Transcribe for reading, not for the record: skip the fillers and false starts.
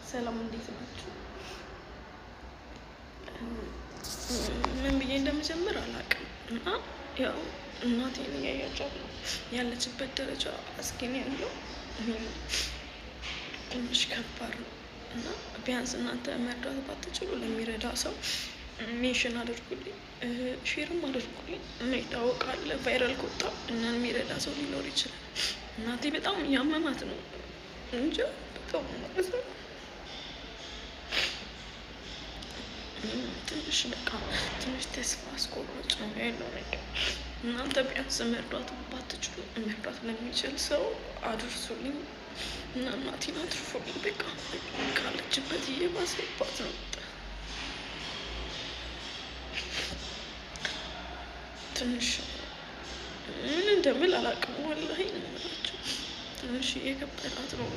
ሰላም እንዴት ናችሁ? ምን ብዬ እንደምጀምር አላውቅም። እና ያው እናቴን እያያቻት ነው ያለችበት ደረጃ አስጊ ነው ያለው። ትንሽ ከባድ ነው እና ቢያንስ እናንተ መርዳት ባትችሉ ለሚረዳ ሰው ሜንሽን አድርጉልኝ፣ ሼርም አድርጉልኝ። ይታወቃል ቫይራል ከወጣ እና የሚረዳ ሰው ሊኖር ይችላል። እናቴ በጣም እያመማት ነው እንጂ በጣም ማለት ነው ትንሽ በቃ ትንሽ ተስፋ አስቆራጭ ነው ያለው ነገር። እናንተ ቢያንስ መርዳት ባትችሉ መርዳት ለሚችል ሰው አድርሱልኝ እና እናቴን አትርፉልኝ። በቃ ካለችበት እየባሰባት ነው። ትንሽ ምን እንደምል አላውቅም። ወላሂ ነው የምላቸው። ትንሽ እየከበዳት ነው።